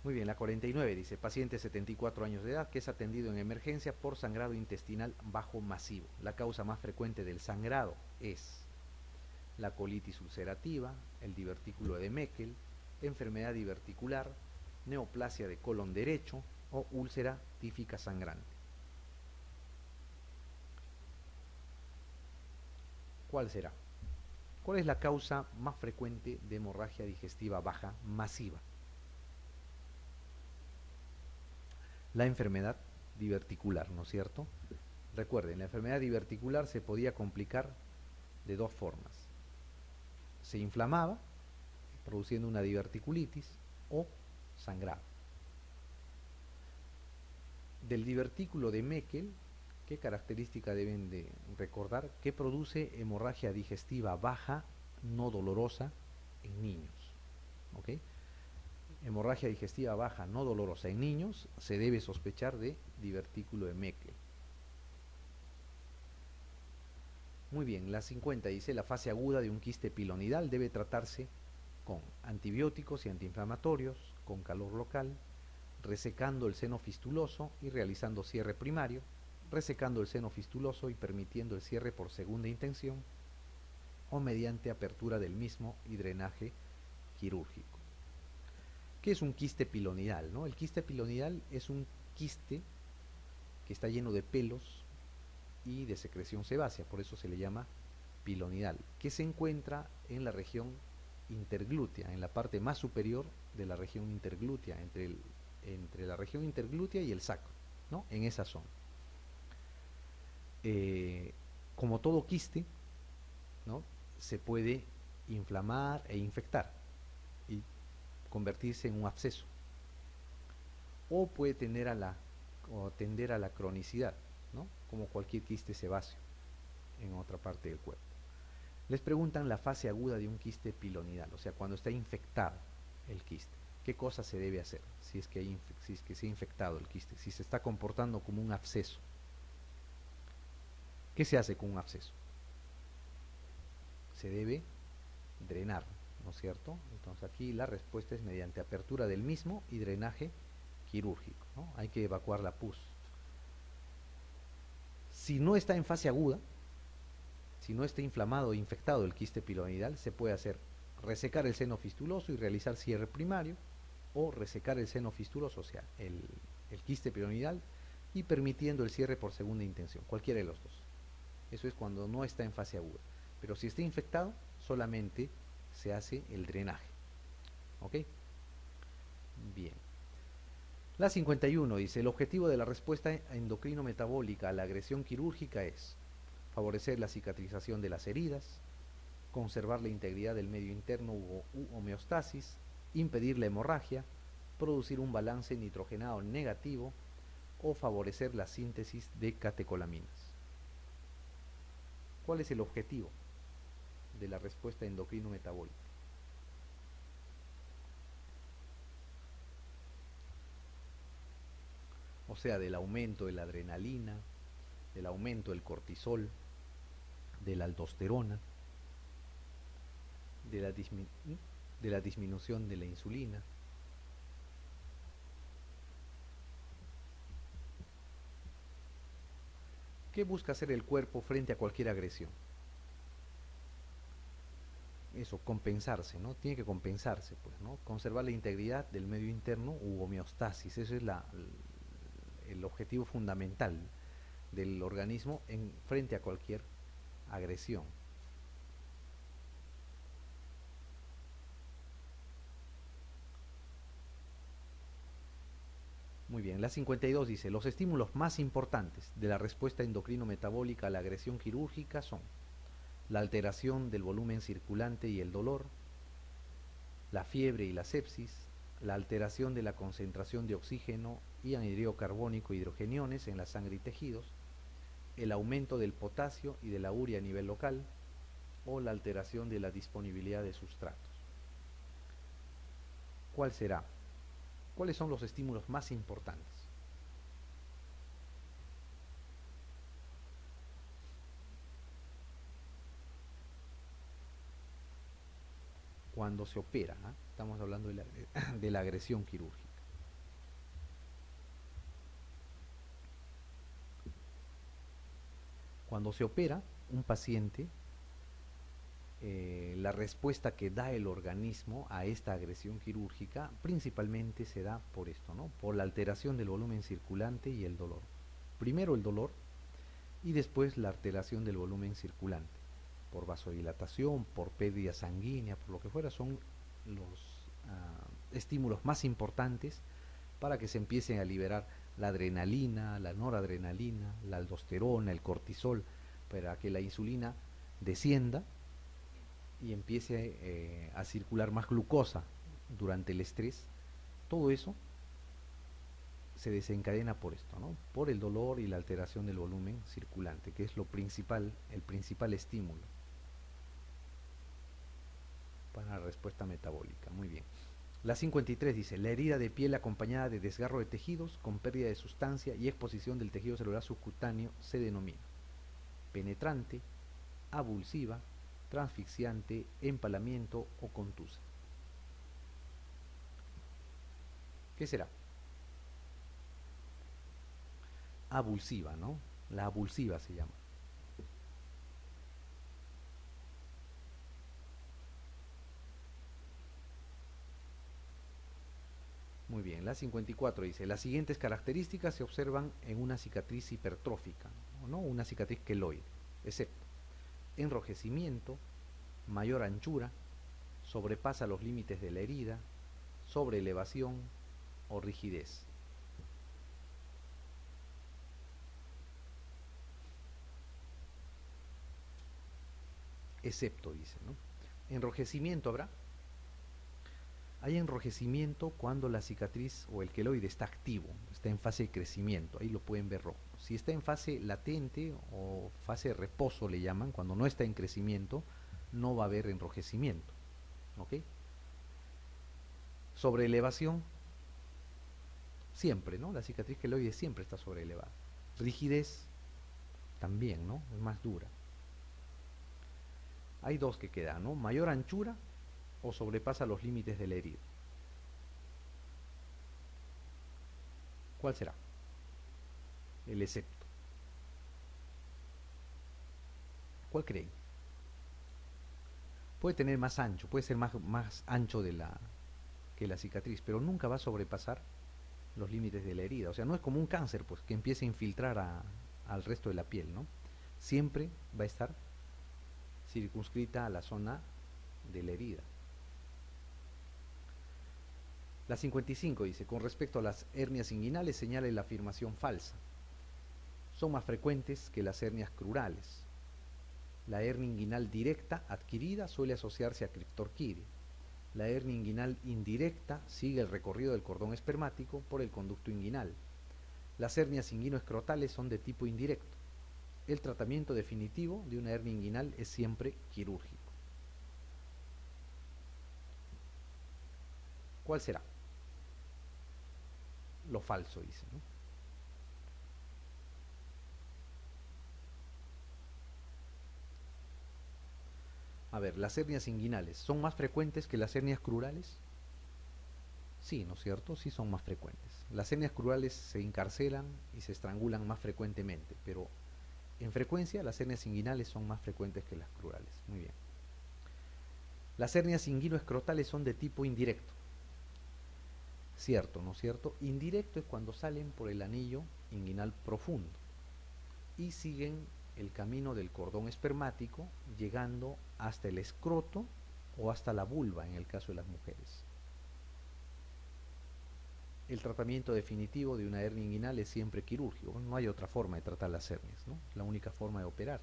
Muy bien, la 49 dice, paciente 74 años de edad que es atendido en emergencia por sangrado intestinal bajo masivo. La causa más frecuente del sangrado es la colitis ulcerativa, el divertículo de Meckel, enfermedad diverticular, neoplasia de colon derecho o úlcera tífica sangrante. ¿Cuál será? ¿Cuál es la causa más frecuente de hemorragia digestiva baja masiva? La enfermedad diverticular, ¿no es cierto? Recuerden, la enfermedad diverticular se podía complicar de dos formas. Se inflamaba, produciendo una diverticulitis, o sangraba. Del divertículo de Meckel, ¿qué característica deben de recordar? Que produce hemorragia digestiva baja, no dolorosa, en niños. ¿Ok? Hemorragia digestiva baja, no dolorosa en niños, se debe sospechar de divertículo de Meckel. Muy bien, la 50 dice, la fase aguda de un quiste pilonidal debe tratarse con antibióticos y antiinflamatorios, con calor local, resecando el seno fistuloso y realizando cierre primario, resecando el seno fistuloso y permitiendo el cierre por segunda intención, o mediante apertura del mismo y drenaje quirúrgico. ¿Qué es un quiste pilonidal, no? El quiste pilonidal es un quiste que está lleno de pelos y de secreción sebácea, por eso se le llama pilonidal, que se encuentra en la región interglútea, en la parte más superior de la región interglútea, entre la región interglútea y el sacro, ¿no? En esa zona. Como todo quiste, ¿no? Se puede inflamar e infectar y convertirse en un absceso, o puede tender a la cronicidad, ¿no? Como cualquier quiste sebáceo en otra parte del cuerpo. Les preguntan la fase aguda de un quiste pilonidal, o sea, cuando está infectado el quiste. ¿Qué cosa se debe hacer si es que se ha infectado el quiste? Si se está comportando como un absceso. ¿Qué se hace con un absceso? Se debe drenar, ¿no es cierto? Entonces aquí la respuesta es mediante apertura del mismo y drenaje quirúrgico, ¿no? Hay que evacuar la pus. Si no está en fase aguda, si no está inflamado o infectado el quiste pilonidal, se puede hacer resecar el seno fistuloso y realizar cierre primario, o resecar el seno fistuloso, o sea, el quiste pilonidal, y permitiendo el cierre por segunda intención, cualquiera de los dos. Eso es cuando no está en fase aguda. Pero si está infectado, solamente se hace el drenaje. ¿Ok? Bien. La 51 dice, el objetivo de la respuesta endocrino-metabólica a la agresión quirúrgica es favorecer la cicatrización de las heridas, conservar la integridad del medio interno u homeostasis, impedir la hemorragia, producir un balance nitrogenado negativo o favorecer la síntesis de catecolaminas. ¿Cuál es el objetivo de la respuesta endocrino-metabólica? O sea, del aumento de la adrenalina, del aumento del cortisol, de la aldosterona, de la disminución de la insulina. ¿Qué busca hacer el cuerpo frente a cualquier agresión? Eso, compensarse, ¿no? Tiene que compensarse, pues, ¿no? Conservar la integridad del medio interno u homeostasis. Ese es el objetivo fundamental del organismo frente a cualquier agresión. Muy bien, la 52 dice, los estímulos más importantes de la respuesta endocrino-metabólica a la agresión quirúrgica son la alteración del volumen circulante y el dolor, la fiebre y la sepsis, la alteración de la concentración de oxígeno y anhídrido carbónico e hidrogeniones en la sangre y tejidos, el aumento del potasio y de la urea a nivel local, o la alteración de la disponibilidad de sustratos. ¿Cuál será? ¿Cuáles son los estímulos más importantes? Cuando se opera, ¿eh? Estamos hablando de la agresión quirúrgica. Cuando se opera un paciente, la respuesta que da el organismo a esta agresión quirúrgica principalmente se da por esto, ¿no? Por la alteración del volumen circulante y el dolor. Primero el dolor y después la alteración del volumen circulante. Por vasodilatación, por pérdida sanguínea, por lo que fuera, son los estímulos más importantes para que se empiecen a liberar la adrenalina, la noradrenalina, la aldosterona, el cortisol, para que la insulina descienda y empiece a circular más glucosa durante el estrés. Todo eso se desencadena por esto, ¿no? Por el dolor y la alteración del volumen circulante, que es lo principal, el principal estímulo para la respuesta metabólica. Muy bien. La 53 dice, la herida de piel acompañada de desgarro de tejidos con pérdida de sustancia y exposición del tejido celular subcutáneo se denomina penetrante, avulsiva, transfixiante, empalamiento o contusa. ¿Qué será? Avulsiva, ¿no? La avulsiva se llama. Muy bien, la 54 dice, las siguientes características se observan en una cicatriz hipertrófica, ¿no? Una cicatriz queloide, excepto enrojecimiento, mayor anchura, sobrepasa los límites de la herida, sobreelevación o rigidez. Excepto, dice, ¿no? Enrojecimiento habrá. Hay enrojecimiento cuando la cicatriz o el queloide está activo, está en fase de crecimiento, ahí lo pueden ver rojo. Si está en fase latente o fase de reposo le llaman, cuando no está en crecimiento, no va a haber enrojecimiento. ¿Ok? Sobre elevación, siempre, ¿no? La cicatriz queloide siempre está sobre elevada. Rigidez, también, ¿no? Es más dura. Hay dos que quedan, ¿no? Mayor anchura o sobrepasa los límites de la herida. ¿Cuál será? El excepto. ¿Cuál creen? Puede tener más ancho, puede ser más ancho que la cicatriz, pero nunca va a sobrepasar los límites de la herida. O sea, no es como un cáncer, pues, que empiece a infiltrar al resto de la piel, ¿no? Siempre va a estar circunscrita a la zona de la herida. La 55 dice, con respecto a las hernias inguinales, señala la afirmación falsa. Son más frecuentes que las hernias crurales. La hernia inguinal directa adquirida suele asociarse a criptorquidia. La hernia inguinal indirecta sigue el recorrido del cordón espermático por el conducto inguinal. Las hernias inguinoescrotales son de tipo indirecto. El tratamiento definitivo de una hernia inguinal es siempre quirúrgico. ¿Cuál será? Lo falso, dice, ¿no? A ver, las hernias inguinales, ¿son más frecuentes que las hernias crurales? Sí, ¿no es cierto? Sí son más frecuentes. Las hernias crurales se encarcelan y se estrangulan más frecuentemente, pero en frecuencia las hernias inguinales son más frecuentes que las crurales. Muy bien. Las hernias inguinoescrotales son de tipo indirecto. Cierto, ¿no es cierto? Indirecto es cuando salen por el anillo inguinal profundo y siguen el camino del cordón espermático llegando hasta el escroto o hasta la vulva en el caso de las mujeres. El tratamiento definitivo de una hernia inguinal es siempre quirúrgico. No hay otra forma de tratar las hernias, ¿no? La única forma de operar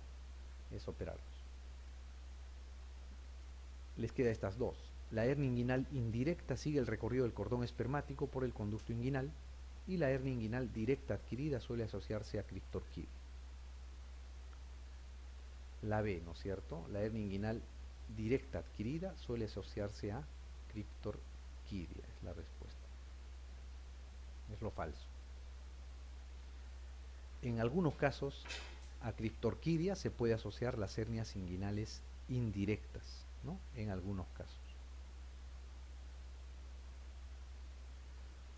es operarlos. Les queda estas dos. La hernia inguinal indirecta sigue el recorrido del cordón espermático por el conducto inguinal y la hernia inguinal directa adquirida suele asociarse a criptorquidia. La B, ¿no es cierto? La hernia inguinal directa adquirida suele asociarse a criptorquidia, es la respuesta. Es lo falso. En algunos casos, a criptorquidia se puede asociar las hernias inguinales indirectas, ¿no? En algunos casos.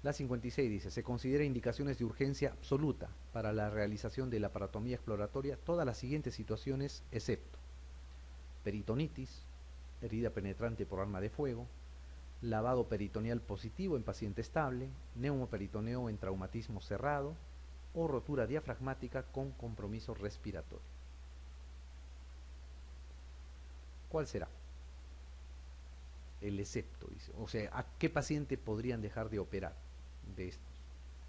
La 56 dice, se considera indicaciones de urgencia absoluta para la realización de la laparotomía exploratoria todas las siguientes situaciones excepto peritonitis, herida penetrante por arma de fuego, lavado peritoneal positivo en paciente estable, neumoperitoneo en traumatismo cerrado o rotura diafragmática con compromiso respiratorio. ¿Cuál será? El excepto, dice. O sea, ¿a qué paciente podrían dejar de operar de estos?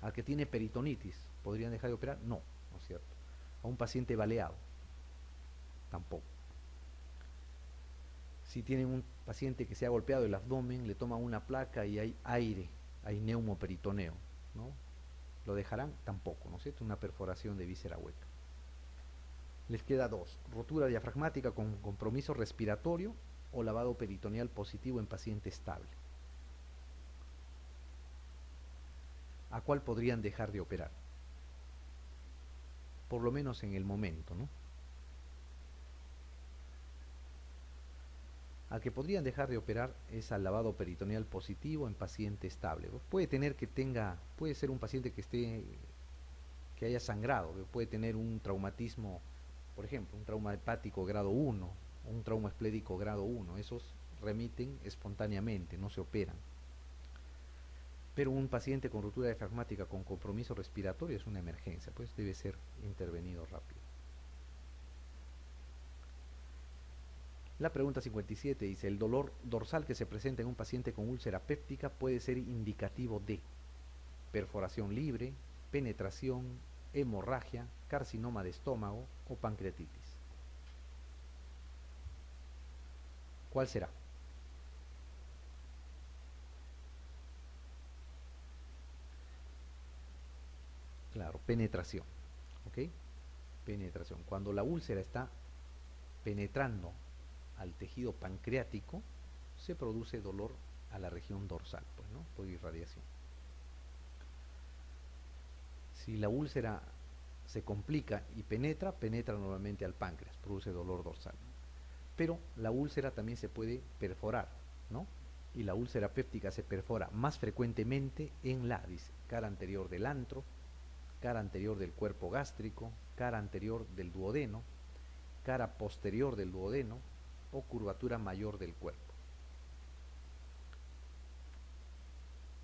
¿Al que tiene peritonitis podrían dejar de operar? No, ¿no es cierto? ¿A un paciente baleado? Tampoco. Si tienen un paciente que se ha golpeado el abdomen, le toman una placa y hay aire, hay neumoperitoneo, ¿no? ¿Lo dejarán? Tampoco, ¿no es cierto? Una perforación de víscera hueca. Les queda dos, rotura diafragmática con compromiso respiratorio o lavado peritoneal positivo en paciente estable. ¿A cuál podrían dejar de operar? Por lo menos en el momento, ¿no? Al que podrían dejar de operar es al lavado peritoneal positivo en paciente estable. Puede ser un paciente que haya sangrado, puede tener un traumatismo, por ejemplo, un trauma hepático grado 1 o un trauma esplédico grado 1. Esos remiten espontáneamente, no se operan. Pero un paciente con ruptura diafragmática con compromiso respiratorio es una emergencia, pues debe ser intervenido rápido. La pregunta 57 dice, el dolor dorsal que se presenta en un paciente con úlcera péptica puede ser indicativo de perforación libre, penetración, hemorragia, carcinoma de estómago o pancreatitis. ¿Cuál será? Claro, penetración, ¿ok? Penetración. Cuando la úlcera está penetrando al tejido pancreático, se produce dolor a la región dorsal, pues, ¿no? Por irradiación. Si la úlcera se complica y penetra normalmente al páncreas, produce dolor dorsal. Pero la úlcera también se puede perforar, ¿no? Y la úlcera péptica se perfora más frecuentemente en la cara anterior del antro, cara anterior del cuerpo gástrico, cara anterior del duodeno, cara posterior del duodeno o curvatura mayor del cuerpo.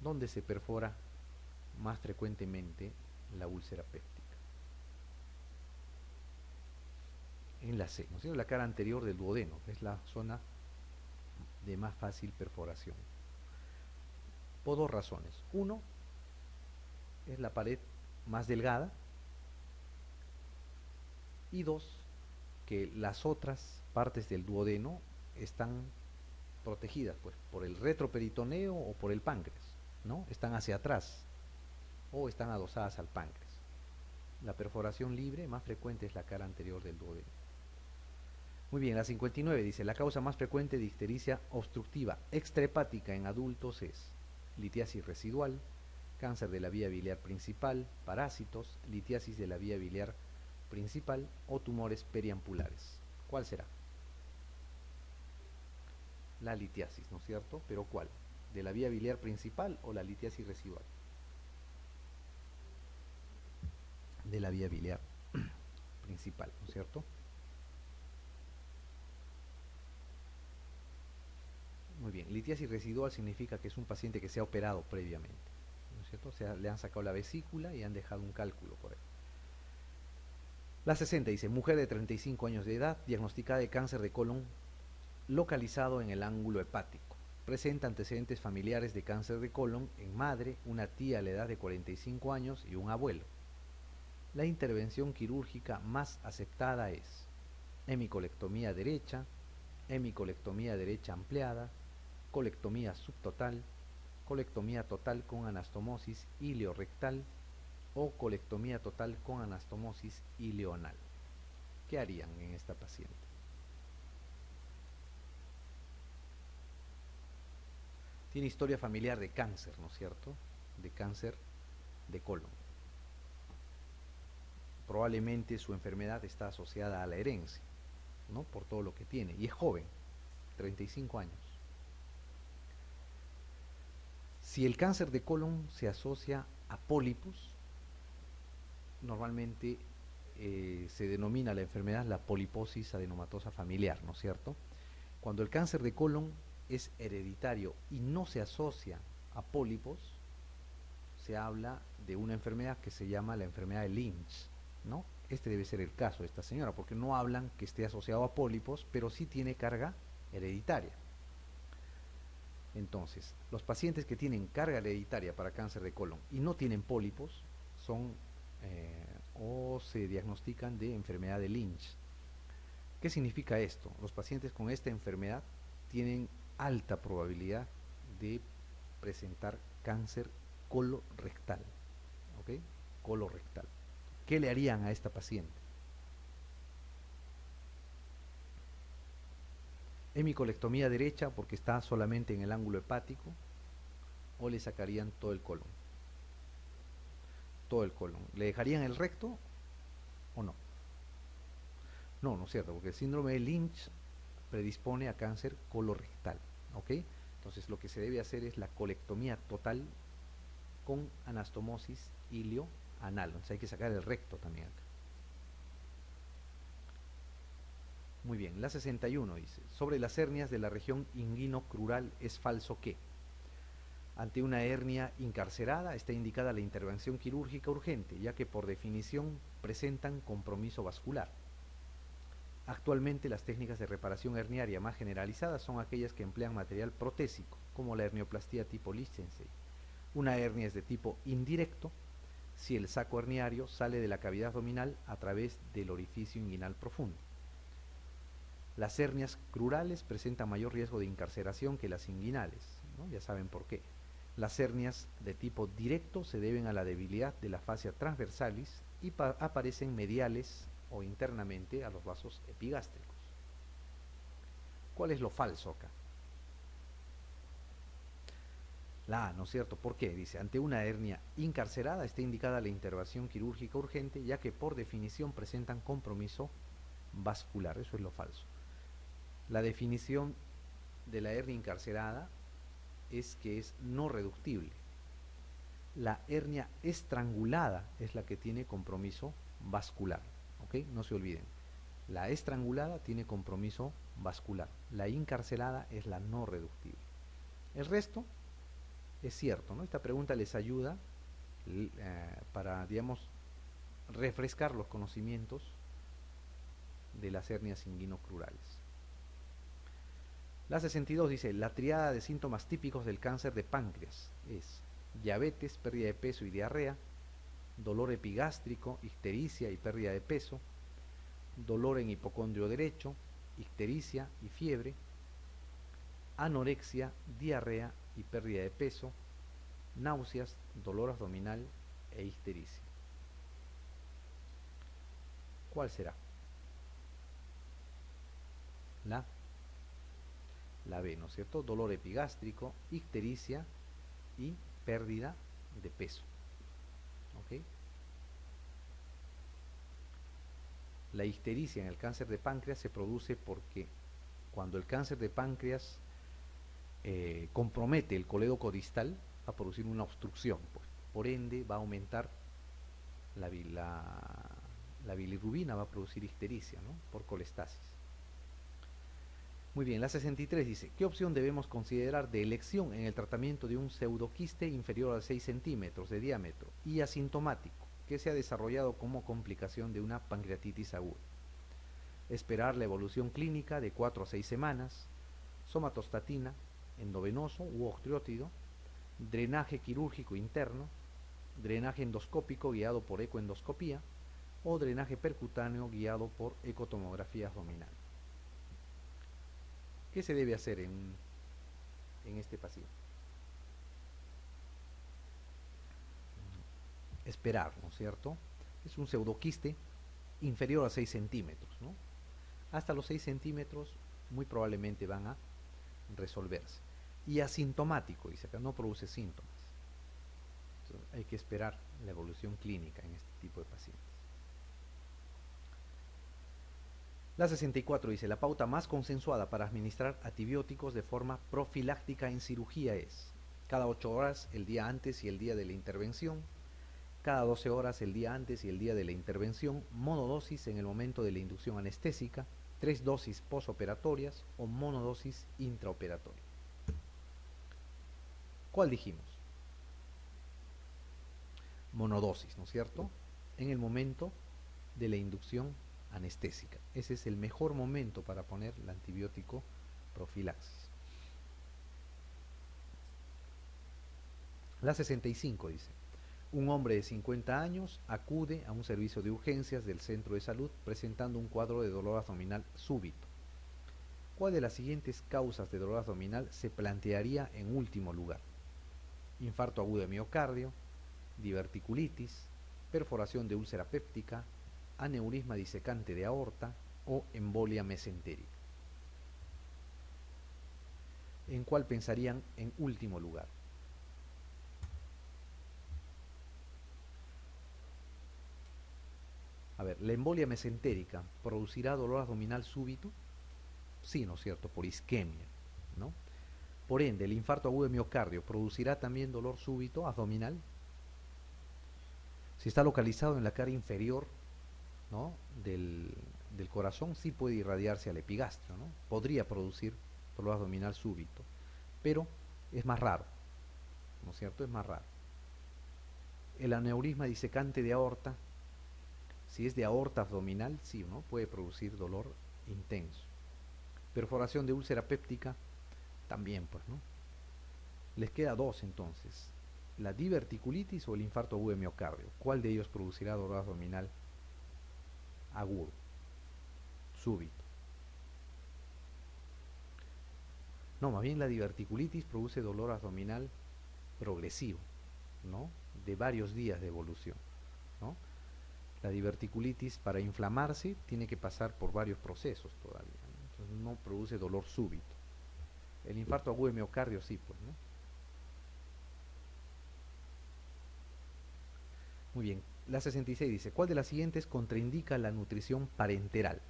¿Dónde se perfora más frecuentemente la úlcera péptica? En la C, ¿no es cierto? La cara anterior del duodeno, que es la zona de más fácil perforación. Por dos razones. Uno, es la pared más delgada. Y dos, que las otras partes del duodeno están protegidas pues por el retroperitoneo o por el páncreas, ¿no? Están hacia atrás o están adosadas al páncreas. La perforación libre más frecuente es la cara anterior del duodeno. Muy bien, la 59 dice, la causa más frecuente de ictericia obstructiva extrahepática en adultos es litiasis residual, cáncer de la vía biliar principal, parásitos, litiasis de la vía biliar principal o tumores periampulares. ¿Cuál será? La litiasis, ¿no es cierto? ¿Pero cuál? ¿De la vía biliar principal o la litiasis residual? De la vía biliar principal, ¿no es cierto? Muy bien, litiasis residual significa que es un paciente que se ha operado previamente, ¿no es cierto? O sea, le han sacado la vesícula y han dejado un cálculo por ahí. La 60 dice, mujer de 35 años de edad, diagnosticada de cáncer de colon localizado en el ángulo hepático. Presenta antecedentes familiares de cáncer de colon en madre, una tía a la edad de 45 años y un abuelo. La intervención quirúrgica más aceptada es hemicolectomía derecha ampliada, colectomía subtotal, colectomía total con anastomosis ileorrectal o colectomía total con anastomosis ileoanal. ¿Qué harían en esta paciente? Tiene historia familiar de cáncer, ¿no es cierto? De cáncer de colon. Probablemente su enfermedad está asociada a la herencia, ¿no? Por todo lo que tiene. Y es joven, 35 años. Si el cáncer de colon se asocia a pólipos, normalmente se denomina la enfermedad la poliposis adenomatosa familiar, ¿no es cierto? Cuando el cáncer de colon es hereditario y no se asocia a pólipos, se habla de una enfermedad que se llama la enfermedad de Lynch, ¿no? Este debe ser el caso de esta señora, porque no hablan que esté asociado a pólipos, pero sí tiene carga hereditaria. Entonces, los pacientes que tienen carga hereditaria para cáncer de colon y no tienen pólipos son o se diagnostican de enfermedad de Lynch. ¿Qué significa esto? Los pacientes con esta enfermedad tienen alta probabilidad de presentar cáncer colorectal, ¿ok? Colorectal. ¿Qué le harían a esta paciente? Hemicolectomía derecha porque está solamente en el ángulo hepático, o le sacarían todo el colon. Todo el colon. ¿Le dejarían el recto o no? No, no es cierto, porque el síndrome de Lynch predispone a cáncer colorectal, ¿ok? Entonces lo que se debe hacer es la colectomía total con anastomosis ilioanal. Entonces hay que sacar el recto también acá. Muy bien, la 61 dice, sobre las hernias de la región inguinocrural es falso que ante una hernia incarcerada está indicada la intervención quirúrgica urgente, ya que por definición presentan compromiso vascular. Actualmente las técnicas de reparación herniaria más generalizadas son aquellas que emplean material protésico, como la hernioplastia tipo Lichtenstein. Una hernia es de tipo indirecto si el saco herniario sale de la cavidad abdominal a través del orificio inguinal profundo. Las hernias crurales presentan mayor riesgo de incarceración que las inguinales, ¿no? Ya saben por qué. Las hernias de tipo directo se deben a la debilidad de la fascia transversalis y aparecen mediales o internamente a los vasos epigástricos. ¿Cuál es lo falso acá? La A, ¿no es cierto? ¿Por qué? Dice, ante una hernia incarcerada está indicada la intervención quirúrgica urgente, ya que por definición presentan compromiso vascular. Eso es lo falso. La definición de la hernia incarcerada es que es no reductible. La hernia estrangulada es la que tiene compromiso vascular, ¿ok? No se olviden. La estrangulada tiene compromiso vascular. La incarcerada es la no reductible. El resto es cierto, ¿no? Esta pregunta les ayuda para, digamos, refrescar los conocimientos de las hernias inguinocrurales. La 62 dice, la triada de síntomas típicos del cáncer de páncreas es diabetes, pérdida de peso y diarrea, dolor epigástrico, ictericia y pérdida de peso, dolor en hipocondrio derecho, ictericia y fiebre, anorexia, diarrea y pérdida de peso, náuseas, dolor abdominal e ictericia. ¿Cuál será? La B, ¿no es cierto? Dolor epigástrico, ictericia y pérdida de peso. ¿Ok? La ictericia en el cáncer de páncreas se produce porque cuando el cáncer de páncreas compromete el colédoco distal, va a producir una obstrucción, pues. Por ende va a aumentar la bilirrubina, va a producir ictericia, ¿no? Por colestasis. Muy bien, la 63 dice, ¿qué opción debemos considerar de elección en el tratamiento de un pseudoquiste inferior a 6 centímetros de diámetro y asintomático que se ha desarrollado como complicación de una pancreatitis aguda? Esperar la evolución clínica de 4 a 6 semanas, somatostatina, endovenoso u octreótido, drenaje quirúrgico interno, drenaje endoscópico guiado por ecoendoscopía o drenaje percutáneo guiado por ecotomografía abdominal. ¿Qué se debe hacer en este paciente? Esperar, ¿no es cierto? Es un pseudoquiste inferior a 6 centímetros, ¿no? Hasta los 6 centímetros muy probablemente van a resolverse. Y asintomático, dice acá, no produce síntomas. Entonces, hay que esperar la evolución clínica en este tipo de pacientes. La 64 dice, la pauta más consensuada para administrar antibióticos de forma profiláctica en cirugía es cada 8 horas el día antes y el día de la intervención, cada 12 horas el día antes y el día de la intervención, monodosis en el momento de la inducción anestésica, 3 dosis posoperatorias o monodosis intraoperatoria. ¿Cuál dijimos? Monodosis, ¿no es cierto? En el momento de la inducción anestésica. Ese es el mejor momento para poner el antibiótico profilaxis. La 65 dice: un hombre de 50 años acude a un servicio de urgencias del centro de salud presentando un cuadro de dolor abdominal súbito. ¿Cuál de las siguientes causas de dolor abdominal se plantearía en último lugar? Infarto agudo de miocardio, diverticulitis, perforación de úlcera péptica, aneurisma disecante de aorta o embolia mesentérica. ¿En cuál pensarían en último lugar? A ver, ¿la embolia mesentérica producirá dolor abdominal súbito? Sí, ¿no es cierto? Por isquemia, ¿no? Por ende, ¿el infarto agudo de miocardio producirá también dolor súbito abdominal? Si está localizado en la cara inferior, ¿no?, del corazón, sí puede irradiarse al epigastrio, ¿no? Podría producir dolor abdominal súbito, pero es más raro, ¿no es cierto? Es más raro. El aneurisma disecante de aorta, si es de aorta abdominal, sí, ¿no?, puede producir dolor intenso. Perforación de úlcera péptica, también, pues, ¿no? Les queda dos entonces: la diverticulitis o el infarto agudo de miocardio. ¿Cuál de ellos producirá dolor abdominal agudo, súbito? No, más bien la diverticulitis produce dolor abdominal progresivo, ¿no?, de varios días de evolución, ¿no? La diverticulitis, para inflamarse, tiene que pasar por varios procesos todavía, ¿no? Entonces no produce dolor súbito. El infarto agudo de miocardio sí, pues, ¿no? Muy bien. La 66 dice: ¿cuál de las siguientes contraindica la nutrición parenteral?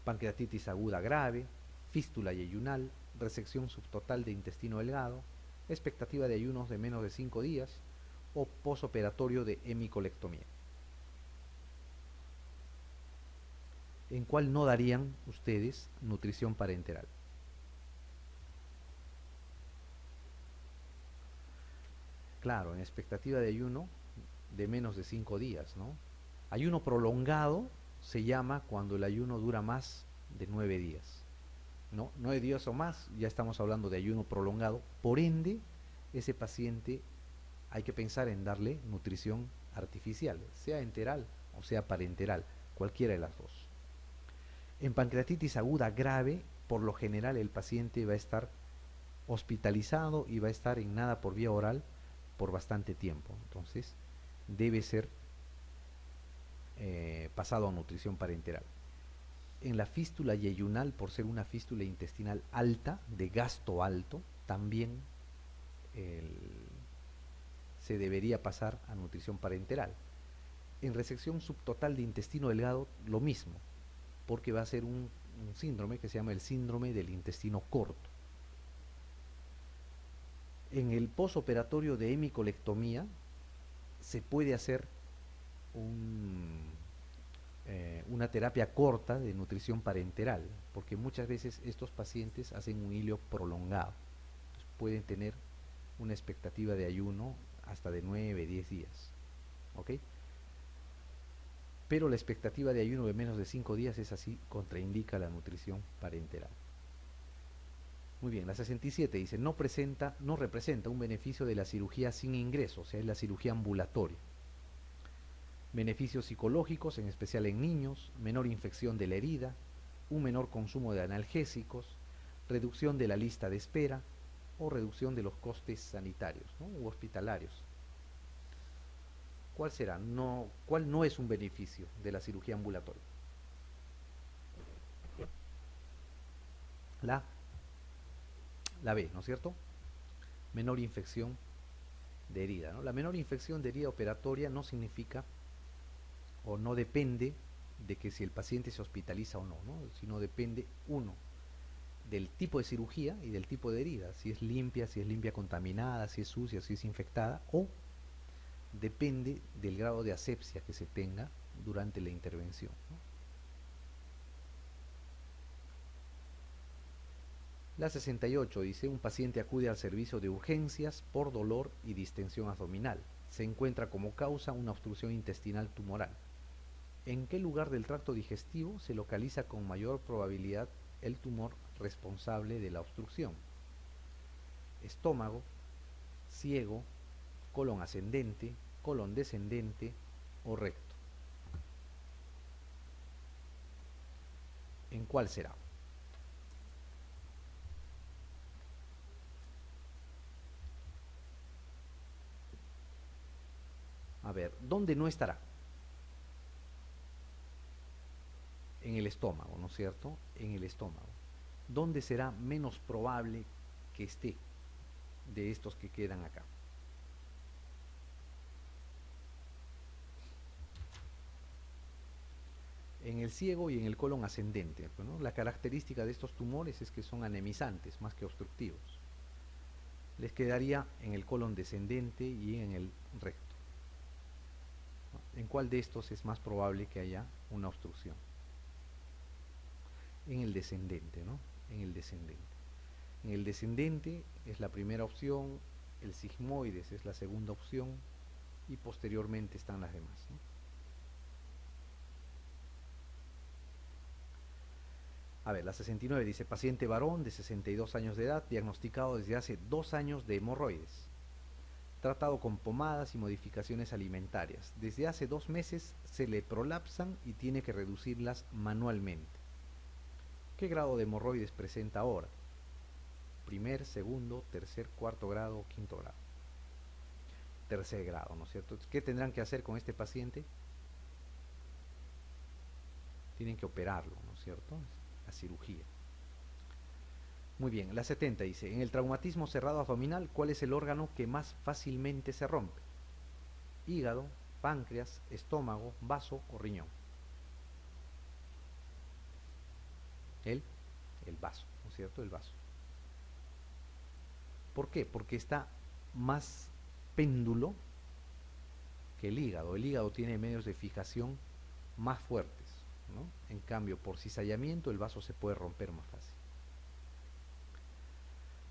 Pancreatitis aguda grave, fístula yeyunal, resección subtotal de intestino delgado, expectativa de ayunos de menos de 5 días o posoperatorio de hemicolectomía. ¿En cuál no darían ustedes nutrición parenteral? Claro, en expectativa de ayuno de menos de 5 días, ¿no? Ayuno prolongado se llama cuando el ayuno dura más de 9 días, ¿no? 9 días o más, ya estamos hablando de ayuno prolongado. Por ende, ese paciente hay que pensar en darle nutrición artificial, sea enteral o sea parenteral, cualquiera de las dos. En pancreatitis aguda grave, por lo general el paciente va a estar hospitalizado y va a estar en nada por vía oral por bastante tiempo. Entonces, debe ser pasado a nutrición parenteral. En la fístula yeyunal, por ser una fístula intestinal alta, de gasto alto, también se debería pasar a nutrición parenteral. En resección subtotal de intestino delgado, lo mismo, porque va a ser un síndrome que se llama el síndrome del intestino corto. En el posoperatorio de hemicolectomía se puede hacer una terapia corta de nutrición parenteral, porque muchas veces estos pacientes hacen un hilio prolongado. Entonces pueden tener una expectativa de ayuno hasta de 9, 10 días. ¿Ok? Pero la expectativa de ayuno de menos de 5 días es así, contraindica la nutrición parenteral. Muy bien, la 67 dice: no representa un beneficio de la cirugía sin ingreso, o sea, es la cirugía ambulatoria. Beneficios psicológicos, en especial en niños, menor infección de la herida, un menor consumo de analgésicos, reducción de la lista de espera o reducción de los costes sanitarios, ¿no?, u hospitalarios. ¿Cuál será? ¿Cuál no es un beneficio de la cirugía ambulatoria? La B, ¿no es cierto? Menor infección de herida, ¿no? La menor infección de herida operatoria no significa o no depende de que si el paciente se hospitaliza o no, ¿no?, sino depende, uno, del tipo de cirugía y del tipo de herida, si es limpia contaminada, si es sucia, si es infectada, o depende del grado de asepsia que se tenga durante la intervención, ¿no? La 68 dice, un paciente acude al servicio de urgencias por dolor y distensión abdominal. Se encuentra como causa una obstrucción intestinal tumoral. ¿En qué lugar del tracto digestivo se localiza con mayor probabilidad el tumor responsable de la obstrucción? Estómago, ciego, colon ascendente, colon descendente o recto. ¿En cuál será? A ver, ¿dónde no estará? En el estómago, ¿no es cierto? En el estómago. ¿Dónde será menos probable que esté de estos que quedan acá? En el ciego y en el colon ascendente, ¿no? La característica de estos tumores es que son anemizantes más que obstructivos. Les quedaría en el colon descendente y en el recto. ¿En cuál de estos es más probable que haya una obstrucción? En el descendente, ¿no? En el descendente. En el descendente es la primera opción, el sigmoides es la segunda opción y posteriormente están las demás, ¿no? A ver, la 69 dice, paciente varón de 62 años de edad, diagnosticado desde hace 2 años de hemorroides, tratado con pomadas y modificaciones alimentarias. Desde hace 2 meses se le prolapsan y tiene que reducirlas manualmente. ¿Qué grado de hemorroides presenta ahora? Primer, segundo, tercer, cuarto grado, quinto grado. Tercer grado, ¿no es cierto? ¿Qué tendrán que hacer con este paciente? Tienen que operarlo, ¿no es cierto? La cirugía. Muy bien, la 70 dice, en el traumatismo cerrado abdominal, ¿cuál es el órgano que más fácilmente se rompe? Hígado, páncreas, estómago, vaso o riñón. El vaso, ¿no es cierto? El vaso. ¿Por qué? Porque está más péndulo que el hígado. El hígado tiene medios de fijación más fuertes, ¿no? En cambio, por cizallamiento el vaso se puede romper más fácil.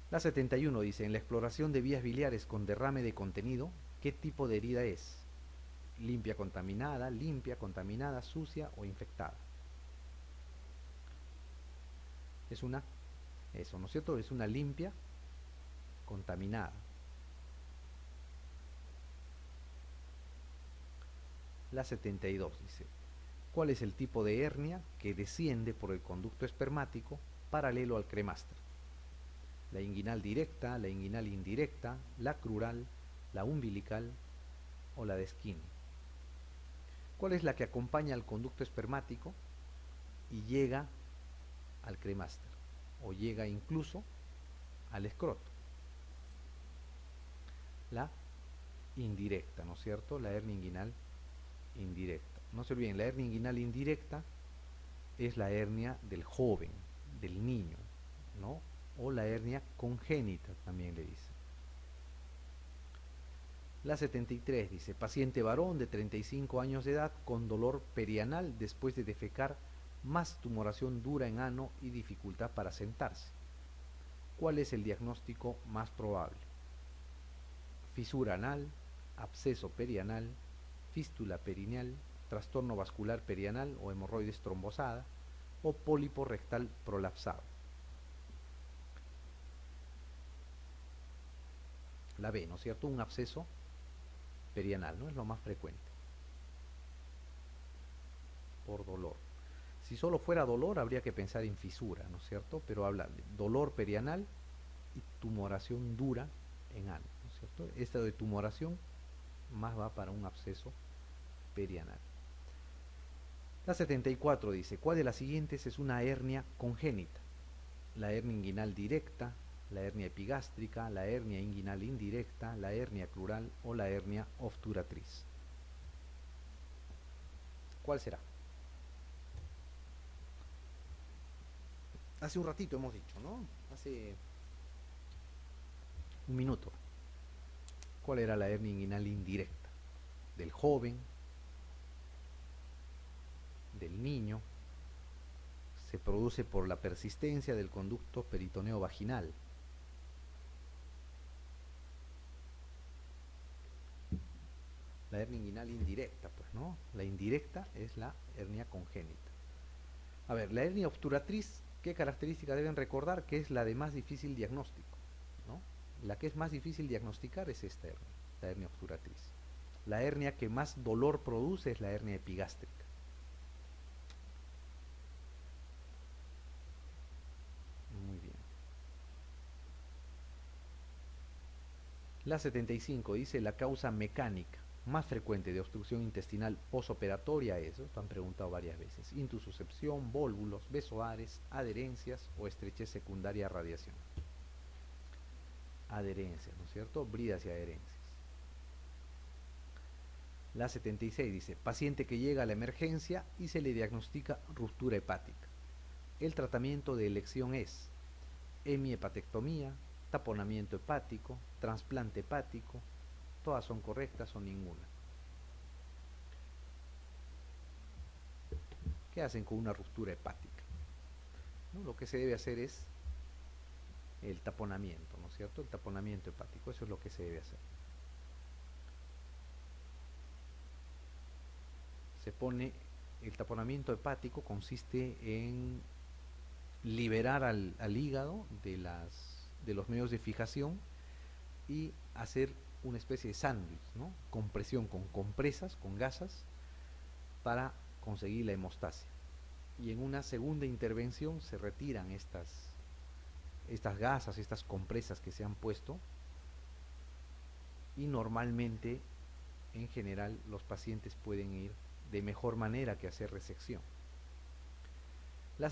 La 71 dice, en la exploración de vías biliares con derrame de contenido, ¿qué tipo de herida es? Limpia, contaminada, sucia o infectada. Es una, eso, ¿no es cierto? Es una limpia, contaminada. La 72 dice, ¿cuál es el tipo de hernia que desciende por el conducto espermático paralelo al cremáster? La inguinal directa, la inguinal indirecta, la crural, la umbilical o la de Skin. ¿Cuál es la que acompaña al conducto espermático y llega al cremáster o llega incluso al escroto? La indirecta, ¿no es cierto? La hernia inguinal indirecta. No se olviden, la hernia inguinal indirecta es la hernia del joven, del niño, ¿no? O la hernia congénita también le dice. La 73 dice, paciente varón de 35 años de edad con dolor perianal después de defecar, más tumoración dura en ano y dificultad para sentarse. ¿Cuál es el diagnóstico más probable? Fisura anal, absceso perianal, fístula perineal, trastorno vascular perianal o hemorroides trombosada o pólipo rectal prolapsado. La B, ¿no es cierto? Un absceso perianal, ¿no? Es lo más frecuente. Por dolor. Si solo fuera dolor, habría que pensar en fisura, ¿no es cierto? Pero habla de dolor perianal y tumoración dura en ano, ¿no es cierto? Esta de tumoración más va para un absceso perianal. La 74 dice, ¿cuál de las siguientes es una hernia congénita? La hernia inguinal directa, la hernia epigástrica, la hernia inguinal indirecta, la hernia crural o la hernia obturatriz. ¿Cuál será? Hace un ratito hemos dicho, ¿no? Hace un minuto. ¿Cuál era la hernia inguinal indirecta? Del joven, del niño, se produce por la persistencia del conducto peritoneo vaginal. La hernia inguinal indirecta, pues, ¿no? La indirecta es la hernia congénita. A ver, la hernia obturatriz, ¿qué característica deben recordar? Que es la de más difícil diagnóstico, ¿no? La que es más difícil diagnosticar es esta hernia, la hernia obturatriz. La hernia que más dolor produce es la hernia epigástrica. Muy bien. La 75 dice la causa mecánica más frecuente de obstrucción intestinal posoperatoria es, esto han preguntado varias veces, intususcepción, vólvulos, besoares, adherencias o estrechez secundaria a radiación. Adherencias, ¿no es cierto? Bridas y adherencias. La 76 dice, paciente que llega a la emergencia y se le diagnostica ruptura hepática. El tratamiento de elección es hemihepatectomía, taponamiento hepático, trasplante hepático, todas son correctas o ninguna. ¿Qué hacen con una ruptura hepática? ¿No? Lo que se debe hacer es el taponamiento, ¿no es cierto? El taponamiento hepático, eso es lo que se debe hacer. Se pone, el taponamiento hepático consiste en liberar al hígado de los medios de fijación y hacer una especie de sándwich, ¿no? Compresión con compresas, con gasas, para conseguir la hemostasia. Y en una segunda intervención se retiran estas gasas, estas compresas que se han puesto, y normalmente, en general, los pacientes pueden ir de mejor manera que hacer resección. La